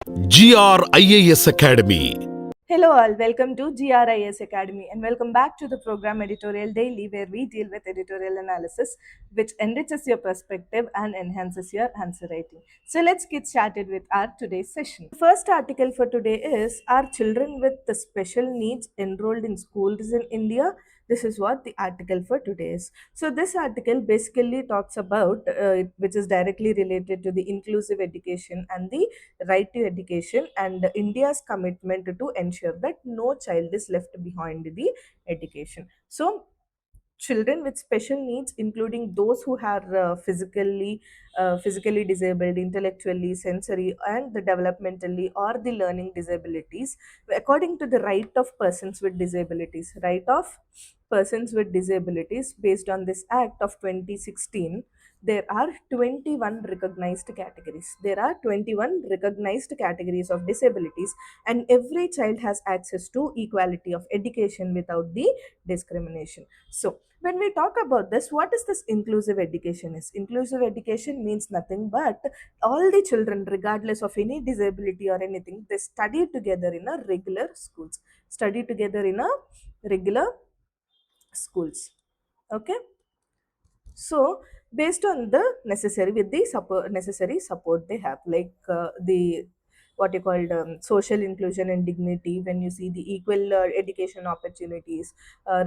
IAS Academy. Hello all, welcome to IAS Academy and welcome back to the program Editorial Daily, where we deal with editorial analysis which enriches your perspective and enhances your answer writing. So let's get started with our today's session. The first article for today is, are children with the special needs enrolled in schools in India? This is what the article for today is. So this article basically talks about which is directly related to the inclusive education and the right to education and India's commitment to ensure that no child is left behind the education. So children with special needs, including those who are physically disabled, intellectually, sensory, and the developmentally or the learning disabilities, according to the right of persons with disabilities, based on this act of 2016, there are 21 recognized categories. There are 21 recognized categories of disabilities, and every child has access to equality of education without the discrimination. So when we talk about this, what is this inclusive education? Is inclusive education means nothing but all the children, regardless of any disability or anything, they study together in a regular schools, study together in a regular schools. Okay, so based on the necessary, with the necessary support they have, like the what you called social inclusion and dignity, when you see the equal education opportunities,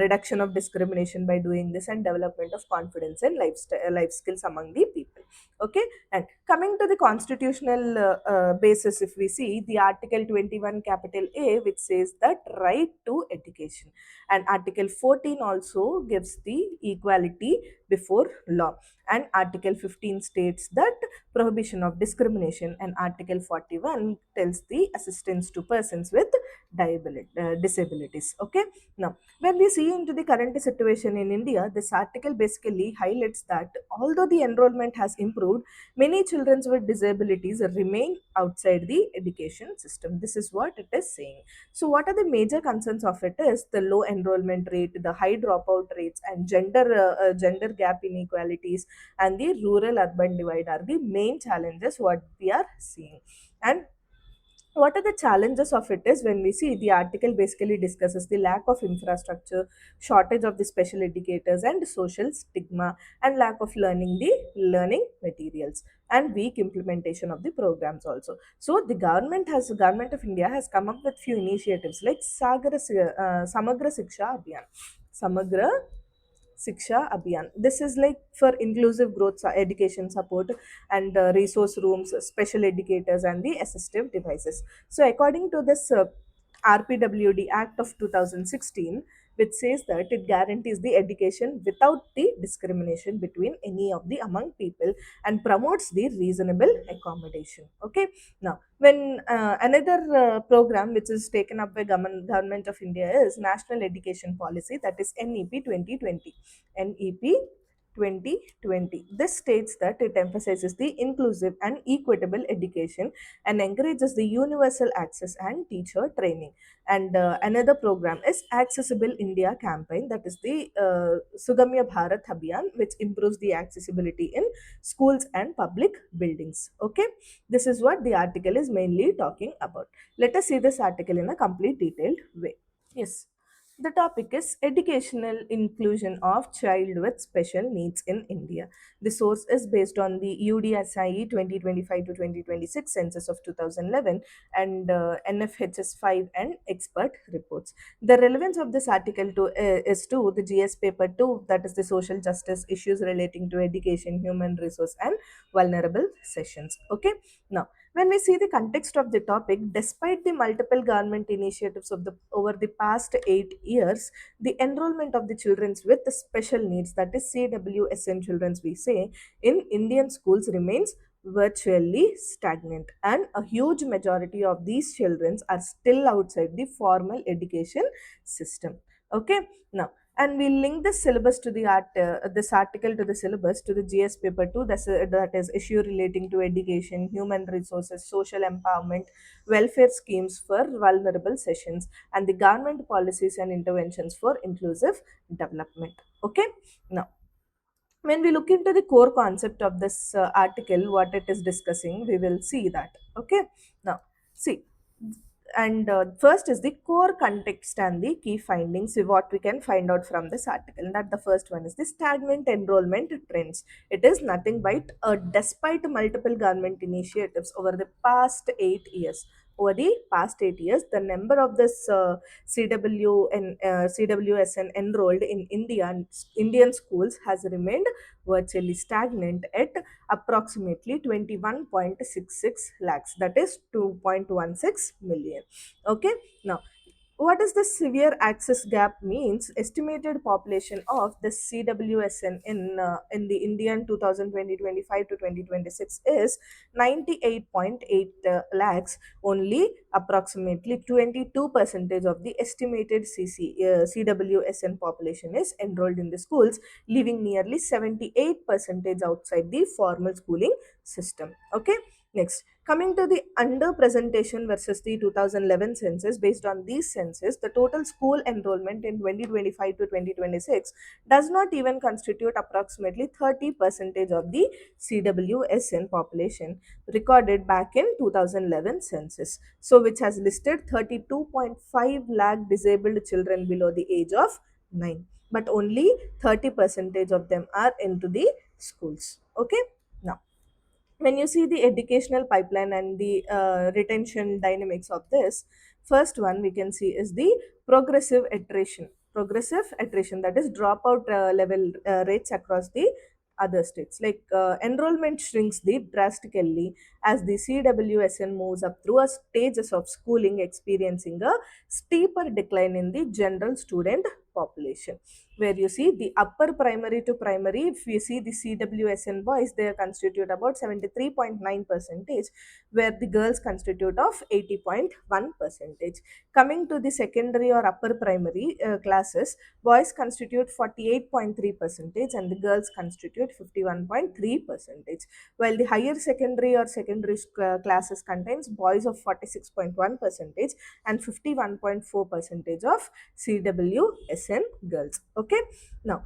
reduction of discrimination by doing this, and development of confidence and life skills among the people. Okay, and coming to the constitutional basis, if we see the article 21 capital A, which says that right to education, and article 14 also gives the equality before law, and article 15 states that prohibition of discrimination, and article 41 tells the assistance to persons with disabilities. Okay, now when we see into the current situation in India, this article basically highlights that although the enrollment has improved, many children with disabilities remain outside the education system. This is what it is saying. So, what are the major concerns of it is the low enrollment rate, the high dropout rates, and gender gap inequalities, and the rural urban divide are the main challenges what we are seeing. And what are the challenges of it is, when we see the article basically discusses the lack of infrastructure, shortage of the special educators, and social stigma, and lack of learning materials, and weak implementation of the programs also. So the government of India has come up with few initiatives like Samagra Shiksha Abhiyan. Samagra Siksha Abhiyan. This is like for inclusive growth education support, and resource rooms, special educators, and the assistive devices. So, according to this RPWD Act of 2016, which says that it guarantees the education without the discrimination between any of the among people, and promotes the reasonable accommodation. Okay, now when another program which is taken up by government of India is National Education Policy, that is NEP 2020. NEP 2020. This states that it emphasizes the inclusive and equitable education, and encourages the universal access and teacher training. And another program is Accessible India campaign, that is the Sugamya Bharat Abhiyan, which improves the accessibility in schools and public buildings. Okay, this is what the article is mainly talking about. Let us see this article in a complete detailed way. Yes. The topic is educational inclusion of child with special needs in India. The source is based on the UDSIE 2025 to 2026 census of 2011, and NFHS 5 and expert reports. The relevance of this article is to the GS paper 2, that is the social justice issues relating to education, human resource, and vulnerable sessions. Okay, now when we see the context of the topic, despite the multiple government initiatives of the over the past 8 years, the enrollment of the children with the special needs, that is CWSN children, we say, in Indian schools remains virtually stagnant, and a huge majority of these children are still outside the formal education system. Okay, now and we link this syllabus to the this article to the syllabus to the GS paper 2, that is issue relating to education, human resources, social empowerment, welfare schemes for vulnerable sessions, and the government policies and interventions for inclusive development. Okay, now when we look into the core concept of this article, what it is discussing, we will see that. Okay, now See, and first is the core context and the key findings, what we can find out from this article. That the first one is the stagnant enrollment trends. It is nothing but despite multiple government initiatives over the past 8 years. Over the past 8 years, the number of this CWSN enrolled in Indian schools has remained virtually stagnant at approximately 21.66 lakhs, that is 2.16 million. Okay, now what does the severe access gap means? Estimated population of the CWSN in the Indian 2020-25 to 2026 is 98.8 lakhs. Only approximately 22 percentage of the estimated CWSN population is enrolled in the schools, leaving nearly 78 percentage outside the formal schooling system. Okay, next, coming to the underrepresentation versus the 2011 census. Based on these census, the total school enrollment in 2025 to 2026 does not even constitute approximately 30 percentage of the CWSN population recorded back in 2011 census. So, which has listed 32.5 lakh disabled children below the age of 9, but only 30 percentage of them are into the schools. Okay, now when you see the educational pipeline and the retention dynamics of this, first one we can see is the progressive attrition, that is dropout level rates across the other states. Like enrollment shrinks the drastically as the CWSN moves up through a stages of schooling, experiencing a steeper decline in the general student population. Where you see the upper primary to primary, if you see the CWSN boys, they constitute about 73.9 percentage, where the girls constitute of 80.1 percentage. Coming to the secondary or upper primary classes, boys constitute 48.3 percentage and the girls constitute 51.3 percentage, while the higher secondary or secondary classes contains boys of 46.1 percentage and 51.4 percentage of CWSN girls. Okay, now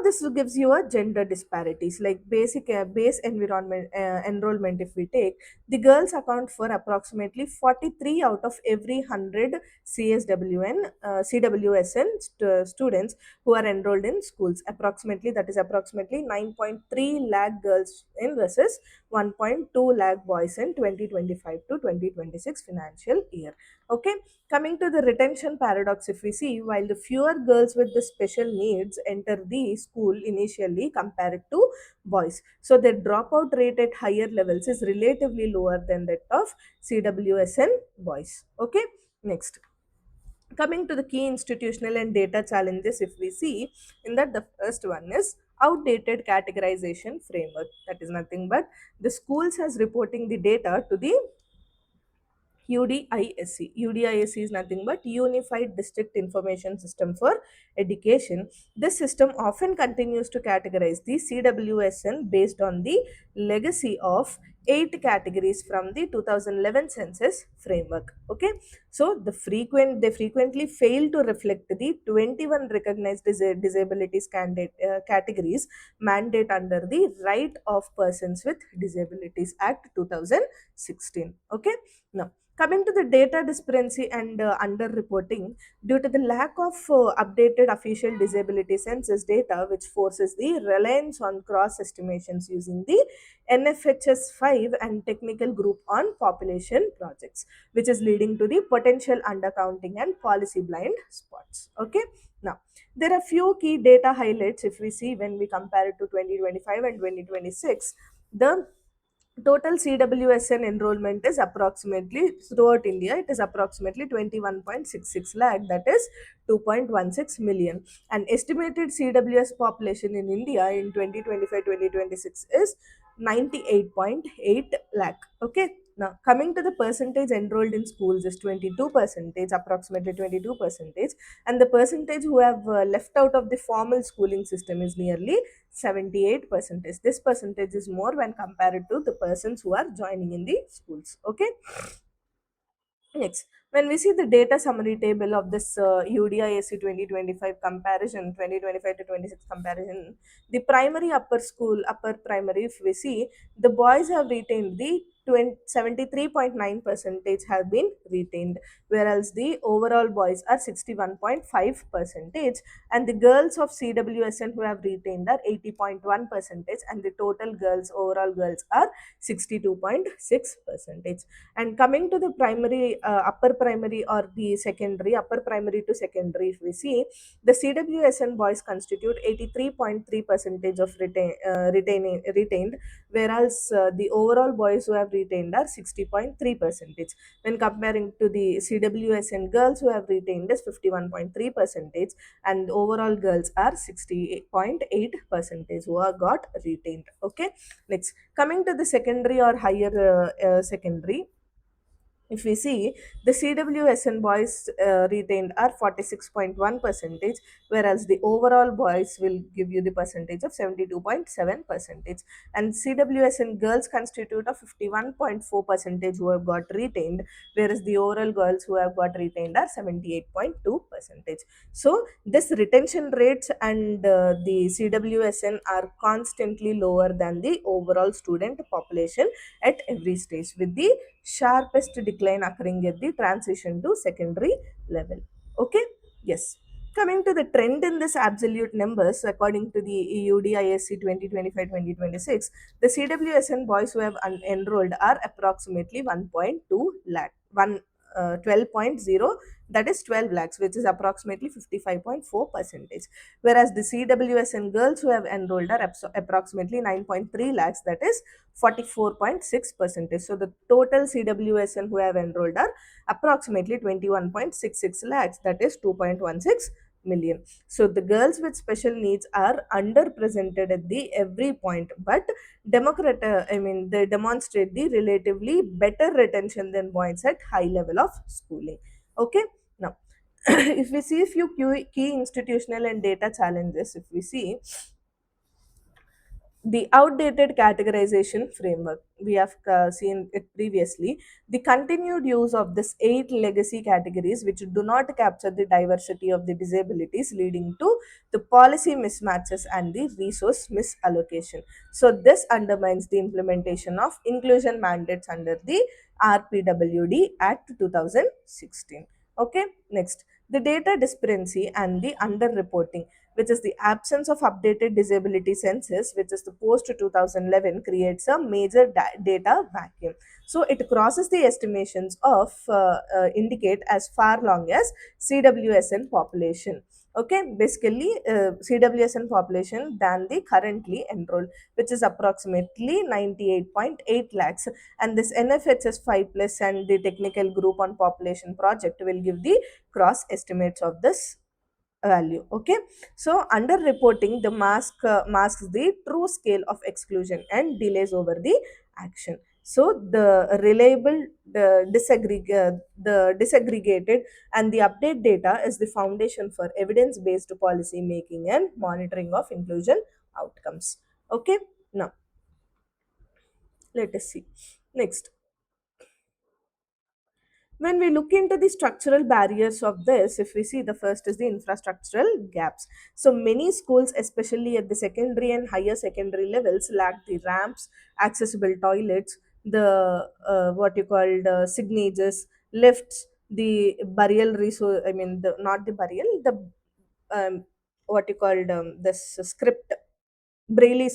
this gives you a gender disparities, like basic base environment enrollment. If we take, the girls account for approximately 43 out of every 100 CWSN students who are enrolled in schools. Approximately, that is approximately 9.3 lakh girls in versus 1.2 lakh boys in 2025 to 2026 financial year. Okay, coming to the retention paradox, if we see, while the fewer girls with the special needs enter the school initially compared to boys, so their dropout rate at higher levels is relatively lower than that of CWSN boys. Okay, next, coming to the key institutional and data challenges, if we see, in that the first one is outdated categorization framework. That is nothing but the schools has reporting the data to the UDISC. UDISC is nothing but Unified District Information System for Education. This system often continues to categorize the CWSN based on the legacy of 8 categories from the 2011 census framework. Okay, so they frequently fail to reflect the 21 recognized disabilities categories mandate under the Right of Persons with Disabilities Act 2016. Okay, now coming to the data disparity and underreporting, due to the lack of updated official disability census data, which forces the reliance on cross estimations using the NFHS 5 and technical group on population projects, which is leading to the potential undercounting and policy blind spots. Okay, now there are few key data highlights if we see when we compare it to 2025 and 2026. The total CWSN enrollment is approximately throughout India, it is approximately 21.66 lakh, that is 2.16 million. And estimated CWS population in India in 2025-2026 is 98.8 lakh. Okay, now coming to the percentage enrolled in schools is 22 percentage, approximately 22 percentage, and the percentage who have left out of the formal schooling system is nearly 78 percentage. This percentage is more when compared to the persons who are joining in the schools. Okay, next, when we see the data summary table of this UDISC 2025 comparison, 2025 to 26 comparison, the primary upper school, upper primary, if we see, the boys have retained the 73.9 percentage have been retained, whereas the overall boys are 61.5 percentage, and the girls of CWSN who have retained are 80.1 percentage, and the total girls, overall girls, are 62.6 percentage. And coming to the primary, upper primary or the secondary, upper primary to secondary, if we see, the CWSN boys constitute 83.3 percentage of retained, whereas the overall boys who have retained are 60.3 percentage. When comparing to the CWSN girls who have retained is 51.3 percentage, and overall girls are 68.8 percentage who are got retained. Okay, next, coming to the secondary or higher secondary, if we see, the CWSN boys retained are 46.1 percentage, whereas the overall boys will give you the percentage of 72.7 percentage, and CWSN girls constitute of 51.4 percentage who have got retained, whereas the overall girls who have got retained are 78.2 percentage. So this retention rates and the CWSN are constantly lower than the overall student population at every stage, with the sharpest decline occurring at the transition to secondary level. Okay, yes. Coming to the trend in this absolute numbers, according to the EUDISC 2025-2026, the CWSN boys who have enrolled are approximately 1.2 lakh, 12.0, that is 12 lakhs, which is approximately 55.4 percentage, whereas the CWSN girls who have enrolled are approximately 9.3 lakhs, that is 44.6 percentage. So the total CWSN who have enrolled are approximately 21.66 lakhs, that is 2.16 million. So the girls with special needs are underrepresented at the every point, but they demonstrate the relatively better retention than boys at high level of schooling. Okay, now if we see a few key institutional and data challenges, if we see the outdated categorization framework, we have seen it previously, the continued use of this 8 legacy categories which do not capture the diversity of the disabilities, leading to the policy mismatches and the resource misallocation. So this undermines the implementation of inclusion mandates under the RPWD Act 2016. Okay, next, the data disparity and the underreporting, which is the absence of updated disability census, which is the post 2011, creates a major data vacuum. So it crosses the estimations of indicate as far long as CWSN population. Okay, basically CWSN population than the currently enrolled, which is approximately 98.8 lakhs, and this NFHS 5 plus and the technical group on population project will give the cross estimates of this value. Okay, so under reporting the masks the true scale of exclusion and delays over the action. So the disaggregated and the update data is the foundation for evidence based policy making and monitoring of inclusion outcomes. Okay, now let us see next. When we look into the structural barriers of this, if we see, the first is the infrastructural gaps. So many schools, especially at the secondary and higher secondary levels, lack the ramps, accessible toilets, the what you call the signatures, lifts, the burial resource. I mean, the not the burial, the what you called this script, Braille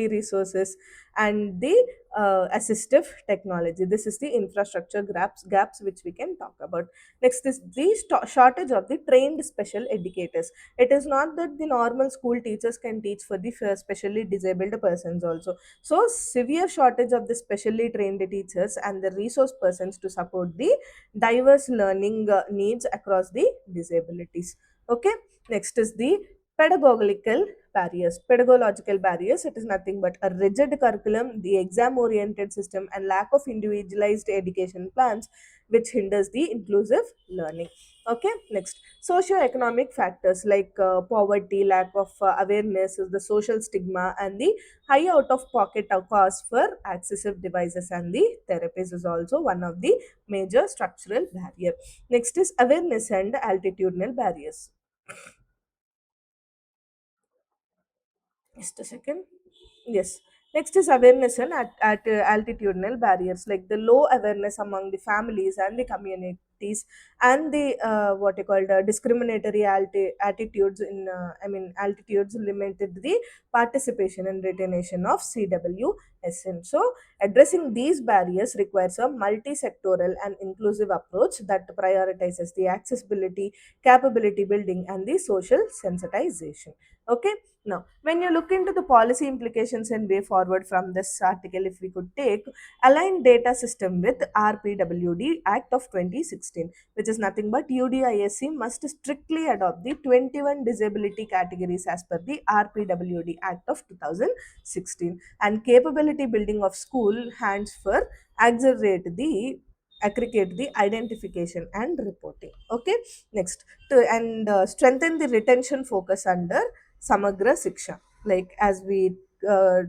resources, and the assistive technology. This is the infrastructure gaps which we can talk about. Next is the shortage of the trained special educators. It is not that the normal school teachers can teach for the specially disabled persons also. So severe shortage of the specially trained teachers and the resource persons to support the diverse learning needs across the disabilities. Okay, next is the pedagogical barriers. Pedagogical barriers, it is nothing but a rigid curriculum, the exam oriented system, and lack of individualized education plans, which hinders the inclusive learning. Okay, next, socio-economic factors like poverty, lack of awareness, the social stigma, and the high out of pocket cost for accessible devices and the therapies is also one of the major structural barrier. Next is awareness and altitudinal barriers. Just a second. Yes. Next is awareness and altitudinal barriers, like the low awareness among the families and the communities, and the what you call discriminatory attitudes in altitudes limited the participation and retention of CWSN. So addressing these barriers requires a multi-sectoral and inclusive approach that prioritizes the accessibility, capability building, and the social sensitization. Okay, now when you look into the policy implications and way forward from this article, if we could take aligned data system with RPWD Act of 2016, which is nothing but UDISC must strictly adopt the 21 disability categories as per the RPWD Act of 2016, and capability building of school hands for accelerate the aggregate the identification and reporting. Okay, next to and strengthen the retention focus under Samagra Siksha. Like as we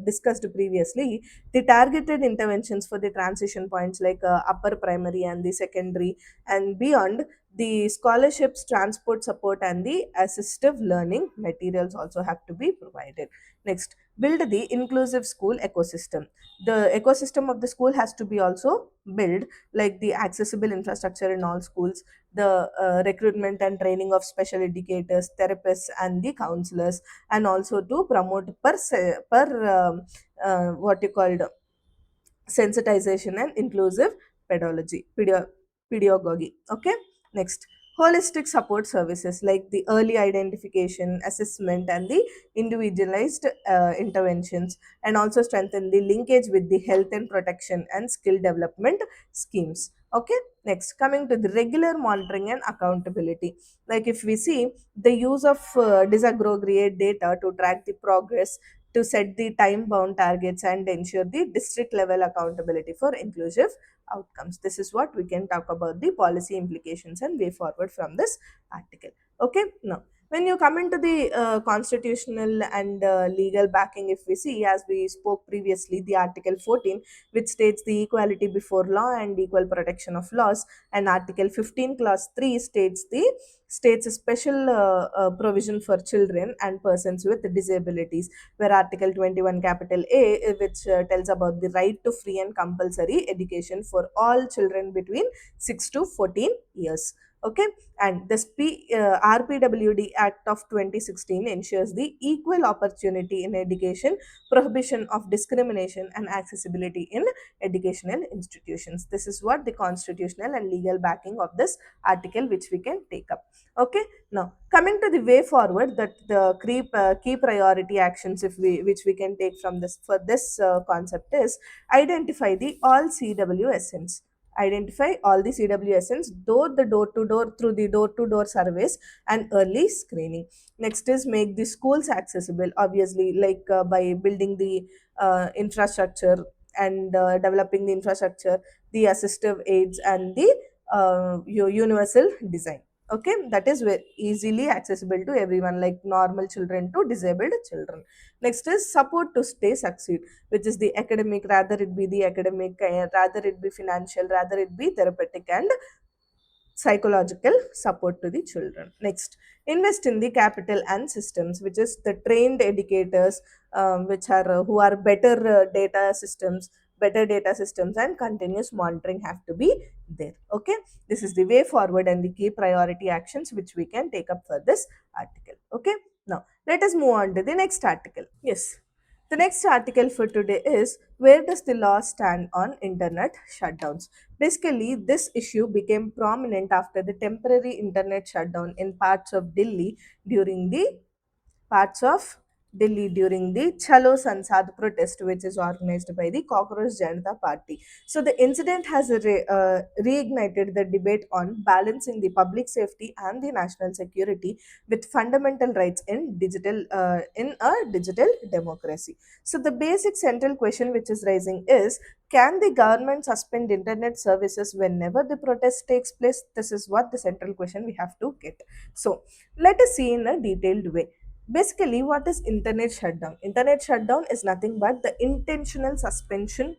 discussed previously, the targeted interventions for the transition points like upper primary and the secondary and beyond, the scholarships, transport support, and the assistive learning materials also have to be provided. Next, build the inclusive school ecosystem. The ecosystem of the school has to be also built, like the accessible infrastructure in all schools, the recruitment and training of special educators, therapists, and the counselors, and also to promote what you called sensitization and inclusive pedagogy. Okay, next, holistic support services like the early identification, assessment, and the individualized interventions, and also strengthen the linkage with the health and protection and skill development schemes. Okay, next, coming to the regular monitoring and accountability, like if we see the use of disaggregate data to track the progress, to set the time bound targets, and ensure the district level accountability for inclusive outcomes. This is what we can talk about the policy implications and way forward from this article. Okay, now when you come into the constitutional and legal backing, if we see, as we spoke previously, the article 14, which states the equality before law and equal protection of laws, and article 15 clause 3 states a special provision for children and persons with disabilities, where article 21 capital A, which tells about the right to free and compulsory education for all children between 6 to 14 years. Okay, and the RPWD Act of 2016 ensures the equal opportunity in education, prohibition of discrimination, and accessibility in educational institutions. This is what the constitutional and legal backing of this article which we can take up. Okay, now coming to the way forward, that the key priority actions, if we which we can take from this for this concept is identify the all CWSNs. Identify all the CWSNs, though the door to door through the door to door surveys and early screening. Next is make the schools accessible, obviously, like by building the infrastructure and developing the infrastructure, the assistive aids, and the universal design. Okay, that is very easily accessible to everyone, like normal children to disabled children. Next is support to stay succeed, which is the academic, rather it be the academic, rather it be financial, rather it be therapeutic and psychological support to the children. Next, invest in the capital and systems, which is the trained educators, which are who are better data systems, and continuous monitoring have to be there. Okay, this is the way forward and the key priority actions which we can take up for this article. Okay, now let us move on to the next article. Yes, the next article for today is, where does the law stand on internet shutdowns? Basically, this issue became prominent after the temporary internet shutdown in during the parts of Delhi during the Chalo Sansad protest, which is organized by the Cockroach Janata Party. So the incident has reignited the debate on balancing the public safety and the national security with fundamental rights in a digital democracy. So the basic central question which is rising is, can the government suspend internet services whenever the protest takes place? This is what the central question we have to get. So let us see in a detailed way. Basically, what is internet shutdown? Internet shutdown is nothing but the intentional suspension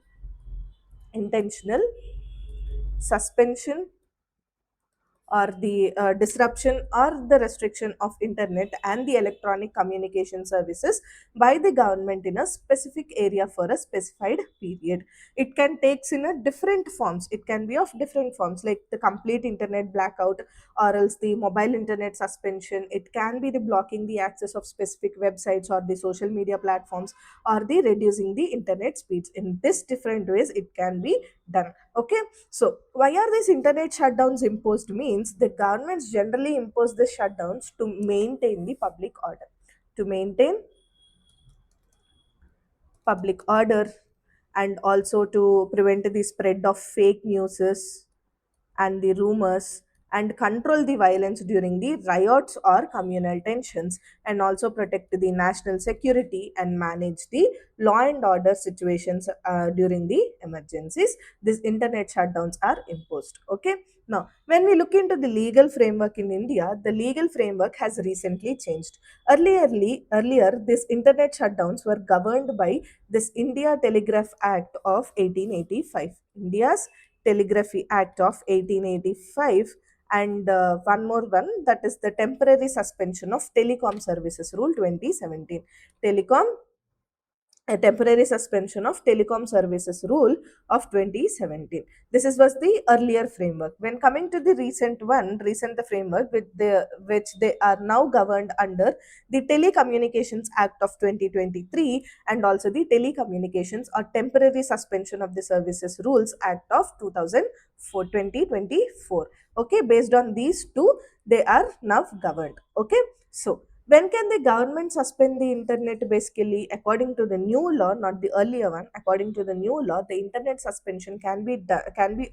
or the disruption or the restriction of internet and the electronic communication services by the government in a specific area for a specified period. It can takes in a different forms, it can be of different forms, like the complete internet blackout, or else the mobile internet suspension. It can be the blocking the access of specific websites or the social media platforms, or the reducing the internet speeds. In this different ways it can be done. Okay, so why are these internet shutdowns imposed? Means the governments generally impose the shutdowns to maintain the public order, to maintain public order, and also to prevent the spread of fake news and the rumors, and control the violence during the riots or communal tensions, and also protect the national security and manage the law and order situations during the emergencies. These internet shutdowns are imposed. Okay, now when we look into the legal framework in India, the legal framework has recently changed. Earlier these internet shutdowns were governed by this India Telegraph Act of 1885, India's Telegraphy Act of 1885, and one more one, that is the Temporary Suspension of Telecom Services Rule 2017. Telecom A temporary suspension of telecom services rule of 2017. This was the earlier framework. When coming to the recent one, recent the framework which they are now governed under the Telecommunications Act of 2023, and also the Telecommunications or Temporary Suspension of the Services Rules Act of 2004, 2024. Okay, based on these two, they are now governed. Okay, so when can the government suspend the internet? Basically, according to the new law, not the earlier one, according to the new law, the internet suspension can be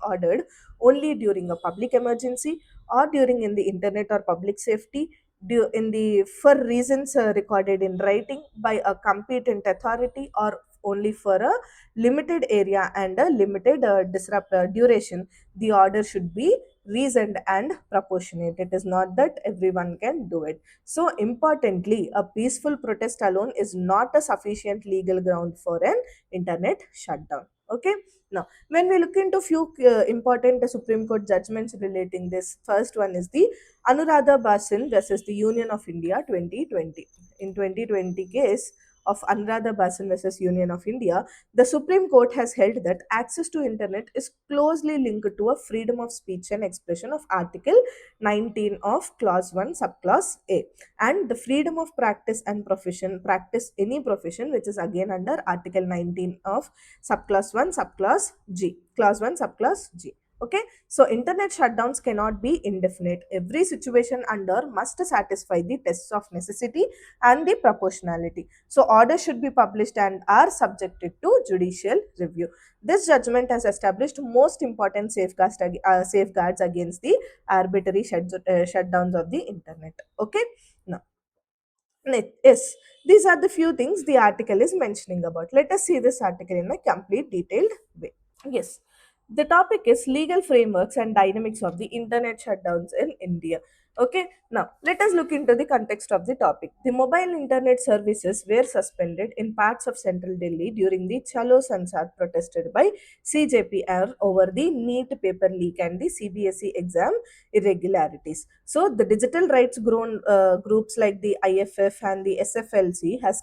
ordered only during a public emergency, or during in the internet or public safety, in the for reasons recorded in writing by a competent authority, or only for a limited area and a limited duration. The order should be reasoned and proportionate. It is not that everyone can do it. So, importantly, a peaceful protest alone is not a sufficient legal ground for an internet shutdown. Okay. Now, when we look into few important Supreme Court judgments relating this, first one is the Anuradha Basin versus the Union of India 2020. In 2020 case of Anuradha Basin versus Union of India, the Supreme Court has held that access to internet is closely linked to a freedom of speech and expression of Article 19 of Clause 1, Subclause A, and the freedom of practice and profession, practice any profession, which is again under Article 19 of Subclause 1, Subclause G, Clause 1, Subclause G. Okay, so internet shutdowns cannot be indefinite. Every situation under must satisfy the tests of necessity and the proportionality. So orders should be published and are subjected to judicial review. This judgment has established most important safeguards against the arbitrary shutdowns of the internet. Okay, now yes, these are the few things the article is mentioning about. Let us see this article in a complete detailed way. Yes, the topic is legal frameworks and dynamics of the internet shutdowns in India. Okay, now let us look into the context of the topic. The mobile internet services were suspended in parts of central Delhi during the Chalo Sansad protested by CJPR over the NEET paper leak and the CBSE exam irregularities. So, the digital rights groups like the IFF and the SFLC has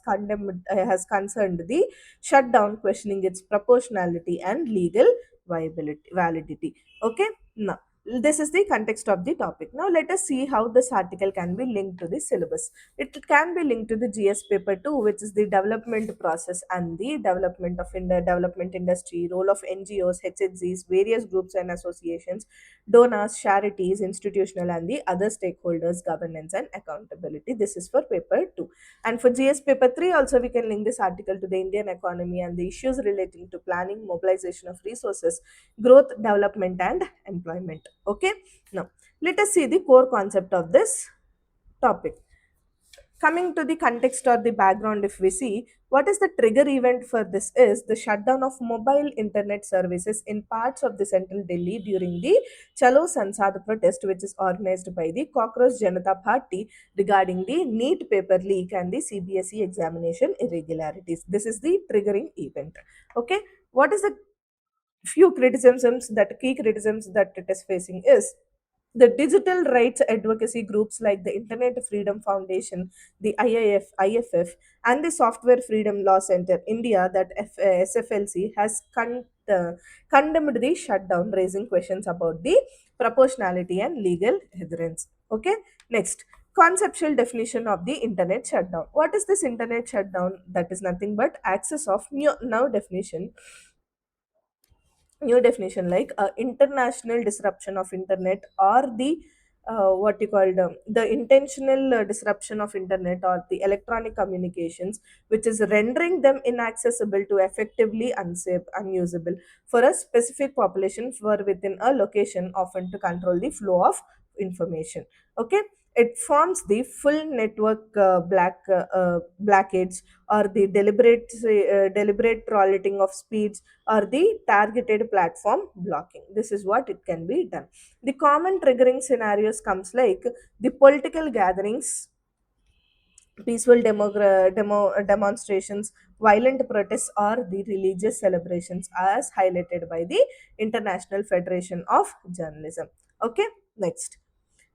concerned the shutdown, questioning its proportionality and legal validity. Okay, now this is the context of the topic. Now let us see how this article can be linked to the syllabus. It can be linked to the GS paper 2, which is the development process and the development of in the development industry, role of NGOs, HHGs, various groups and associations, donors, charities, institutional and the other stakeholders, governance and accountability. This is for paper 2. And for GS paper 3 also, we can link this article to the Indian economy and the issues relating to planning, mobilization of resources, growth, development and employment. Okay, now let us see the core concept of this topic. Coming to the context or the background, if we see, what is the trigger event for this is the shutdown of mobile internet services in parts of the central Delhi during the Chalo Sansad protest, which is organized by the Cockroach Janata Party regarding the NEET paper leak and the CBSE examination irregularities. This is the triggering event. Okay, what is the few criticisms, that key criticisms that it is facing is The digital rights advocacy groups like the Internet Freedom Foundation, the IFF, and the Software Freedom Law Center India, that SFLC, has condemned the shutdown, raising questions about the proportionality and legal adherence. Okay, next, conceptual definition of the internet shutdown. What is this internet shutdown? That is nothing but access of new definition, like international disruption of internet, or the what you called the intentional disruption of internet or the electronic communications, which is rendering them inaccessible to effectively unsafe, unusable for a specific population for within a location, often to control the flow of information. Okay, it forms the full network blockades, or the deliberate throttling of speeds, or the targeted platform blocking. This is what it can be done. The common triggering scenarios comes like the political gatherings, peaceful demonstrations, violent protests, or the religious celebrations, as highlighted by the International Federation of Journalism. Okay, next,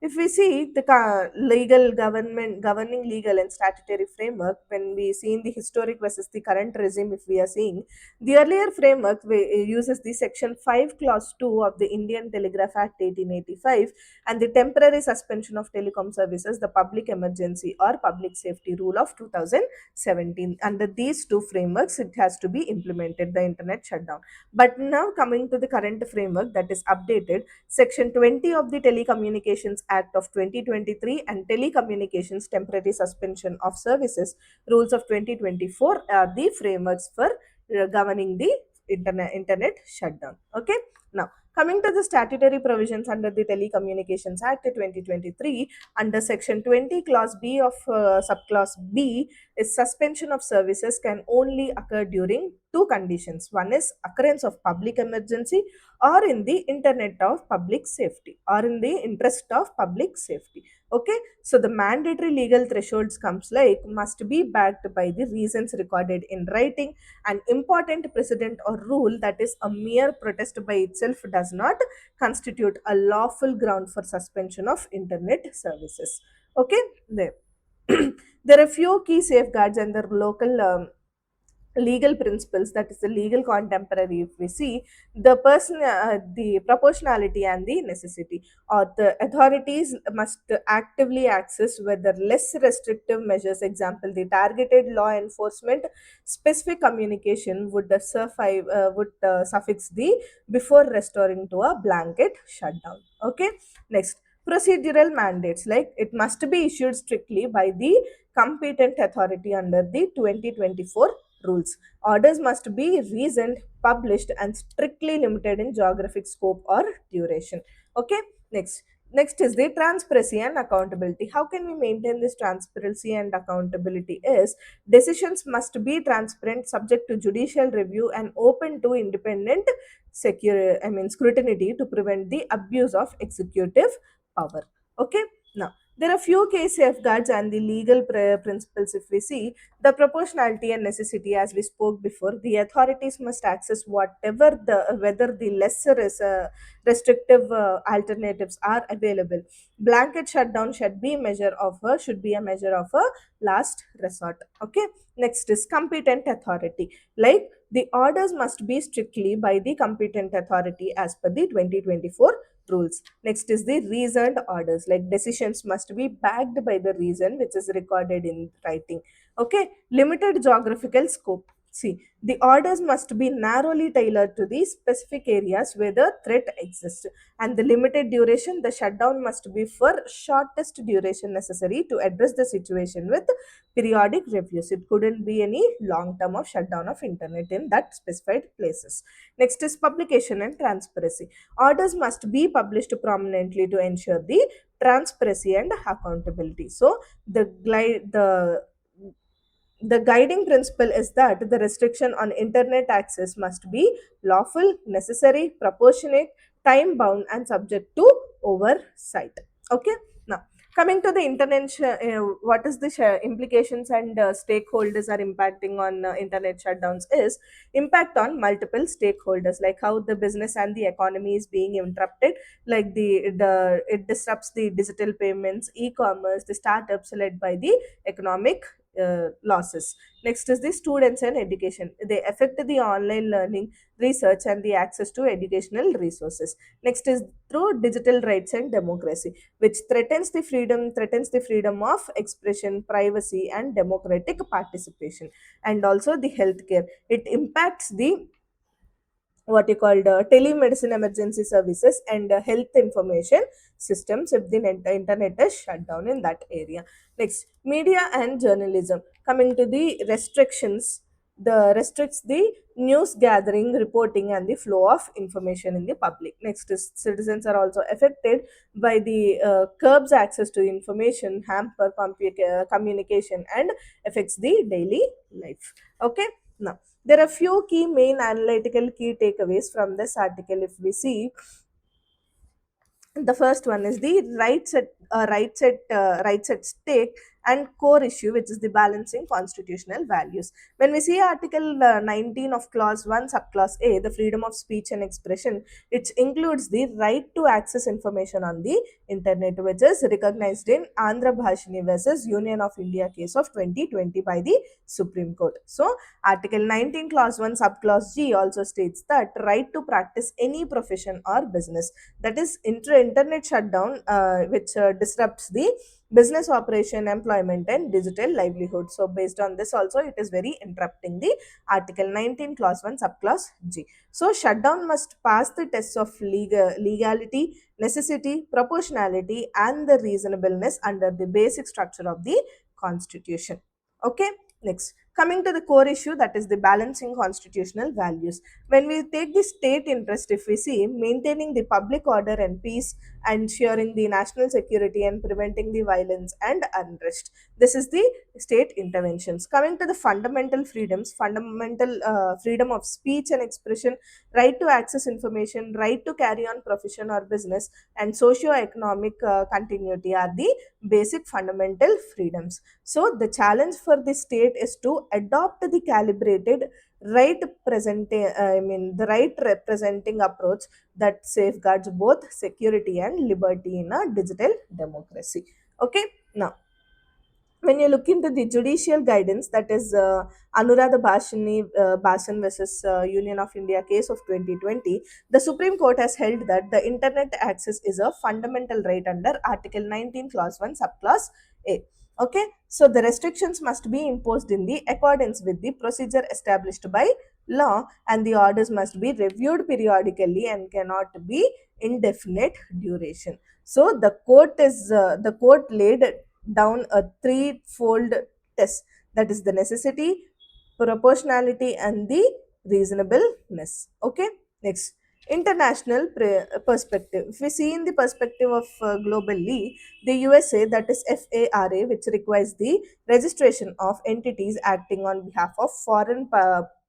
if we see the legal government governing legal and statutory framework, when we see in the historic versus the current regime, if we are seeing the earlier framework, uses the section 5 clause 2 of the Indian Telegraph Act 1885, and the temporary suspension of telecom services, the public emergency or public safety rule of 2017. Under these two frameworks, it has to be implemented, the internet shutdown. But now coming to the current framework, that is updated, Section 20 of the Telecommunications Act of 2023 and Telecommunications Temporary Suspension of Services Rules of 2024 are the frameworks for governing the internet shutdown. Okay. Now, coming to the statutory provisions under the Telecommunications Act 2023, under Section 20, Clause B of Subclause B, is suspension of services can only occur during two conditions. One is occurrence of public emergency, or in the internet of public safety, or in the interest of public safety. Okay, so the mandatory legal thresholds comes like must be backed by the reasons recorded in writing. An important precedent or rule, that is a mere protest by itself, does not constitute a lawful ground for suspension of internet services. Okay, there. There are few key safeguards under local legal principles, that is the legal contemporary. If we see the proportionality and the necessity, or the authorities must actively access whether less restrictive measures, example the targeted law enforcement, specific communication would suffix the before restoring to a blanket shutdown. Okay, next, procedural mandates, like it must be issued strictly by the competent authority under the 2024 rules. Orders must be reasoned, published, and strictly limited in geographic scope or duration. Okay, next. Next is the transparency and accountability. How can we maintain this transparency and accountability? Is decisions must be transparent, subject to judicial review, and open to independent scrutiny to prevent the abuse of executive power. Okay. Now, there are few case safeguards and the legal principles. If we see the proportionality and necessity, as we spoke before, the authorities must access whatever the whether the lesser restrictive alternatives are available. Blanket shutdown should be a measure of a last resort. Okay. Next is competent authority. Like the orders must be strictly by the competent authority as per the 2024 rules. Next is the reasoned orders, like decisions must be backed by the reason which is recorded in writing. Okay, limited geographical scope. See, the orders must be narrowly tailored to the specific areas where the threat exists, and the limited duration, the shutdown must be for shortest duration necessary to address the situation with periodic reviews. It couldn't be any long term of shutdown of internet in that specified places. Next is publication and transparency. Orders must be published prominently to ensure the transparency and accountability. So the guiding principle is that the restriction on internet access must be lawful, necessary, proportionate, time bound, and subject to oversight. Okay. Now, Coming to the internet, what is the implications and stakeholders are impacting on internet shutdowns is impact on multiple stakeholders, like how the business and the economy is being interrupted, like the it disrupts the digital payments, e-commerce, the startups led by the economic losses. Next is the students and education. They affect the online learning, research, and the access to educational resources. Next is through digital rights and democracy, which threatens the freedom of expression, privacy, and democratic participation. And also the healthcare, it impacts the what you called telemedicine emergency services and health information systems if the internet is shut down in that area. Next, media and journalism. Coming to the restrictions, the restricts the news gathering, reporting, and the flow of information in the public. Next is citizens are also affected by the curbs access to information, hamper communication, and affects the daily life. Okay, now there are few key main analytical key takeaways from this article. If we see, the first one is the rights at stake and core issue, which is the balancing constitutional values. When we see Article 19 of Clause 1, Subclause A, the freedom of speech and expression, it includes the right to access information on the internet, which is recognized in Andhra Bhashini versus Union of India case of 2020 by the Supreme Court. So, Article 19, Clause 1, Subclause G also states that right to practice any profession or business, that is internet shutdown, which disrupts the business operation, employment, and digital livelihood. So based on this also, it is very interrupting the Article 19 Clause 1 Subclause G. So shutdown must pass the tests of legality, necessity, proportionality, and the reasonableness under the basic structure of the constitution. Okay, next, coming to the core issue, that is the balancing constitutional values. When we take the state interest, if we see maintaining the public order and peace, ensuring the national security, and preventing the violence and unrest, this is the state interventions. Coming to the fundamental freedoms, fundamental freedom of speech and expression, right to access information, right to carry on profession or business, and socio-economic continuity are the basic fundamental freedoms. So the challenge for the state is to adopt the calibrated the right representing approach that safeguards both security and liberty in a digital democracy. Okay, now when you look into the judicial guidance, that is Anuradha Bhasan versus Union of India case of 2020, the Supreme Court has held that the internet access is a fundamental right under Article 19, Clause 1, Subclause A. Okay, so the restrictions must be imposed in the accordance with the procedure established by law, and the orders must be reviewed periodically and cannot be indefinite duration. So the court laid down a threefold test, that is the necessity, proportionality, and the reasonableness. Okay, next, international perspective. If we see in the perspective of globally, the USA, that is FARA, which requires the registration of entities acting on behalf of foreign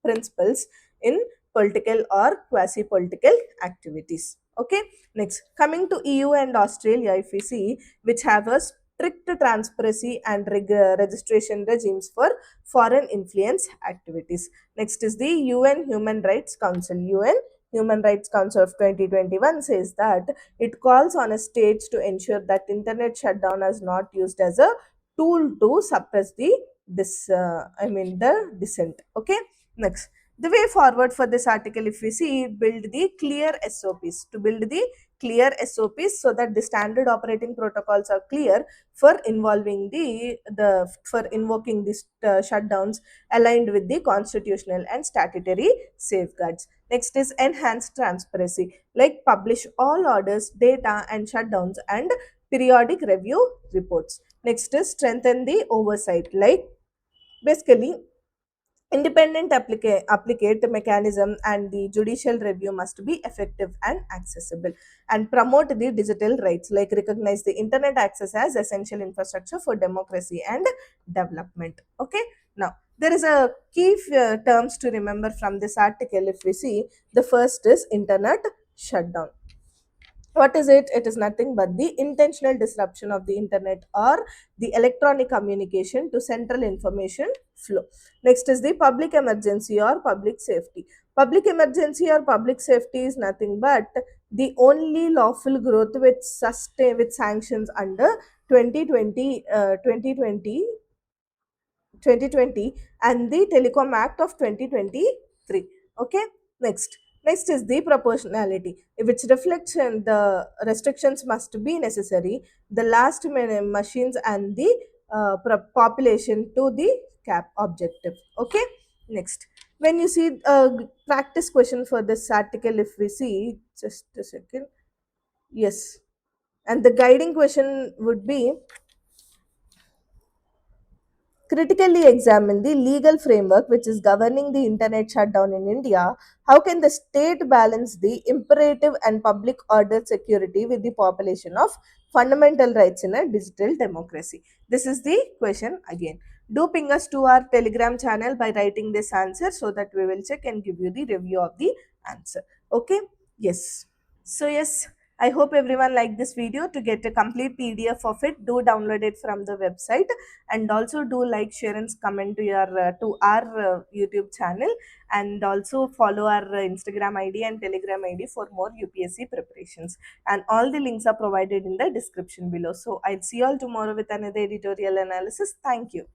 principals in political or quasi political activities. Okay, next, coming to EU and Australia, if we see, which have a strict transparency and registration regimes for foreign influence activities. Next is the UN Human Rights Council. UN Human Rights Council of 2021 says that it calls on a states to ensure that internet shutdown is not used as a tool to suppress the the dissent. Okay, next, the way forward for this article, if we see, build the clear SOPs, to build the clear SOPs so that the standard operating protocols are clear for involving the for invoking these shutdowns aligned with the constitutional and statutory safeguards. Next is enhanced transparency, like publish all orders, data, and shutdowns and periodic review reports. Next is strengthen the oversight, like basically independent applicate mechanism and the judicial review must be effective and accessible, and promote the digital rights, like recognize the internet access as essential infrastructure for democracy and development. Okay, now there is a key terms to remember from this article. If we see, the first is internet shutdown. What is it? It is nothing but the intentional disruption of the internet or the electronic communication to central information flow. Next is the public emergency or public safety. Public emergency or public safety is nothing but the only lawful growth which sustain with sanctions under 2020 2020 and the Telecom Act of 2023. Okay, next is the proportionality, which reflects the restrictions must be necessary, the last machines and the population to the cap objective. Okay, next, when you see a practice question for this article, if we see, just a second, yes, and the guiding question would be critically examine the legal framework which is governing the internet shutdown in India. How can the state balance the imperative and public order security with the population of fundamental rights in a digital democracy? This is the question again. Do ping us to our Telegram channel by writing this answer so that we will check and give you the review of the answer. Okay? Yes. So yes, I hope everyone liked this video. To get a complete PDF of it, do download it from the website, and also do like, share, and comment to our YouTube channel, and also follow our Instagram ID and Telegram ID for more UPSC preparations. And all the links are provided in the description below. So I'll see you all tomorrow with another editorial analysis. Thank you.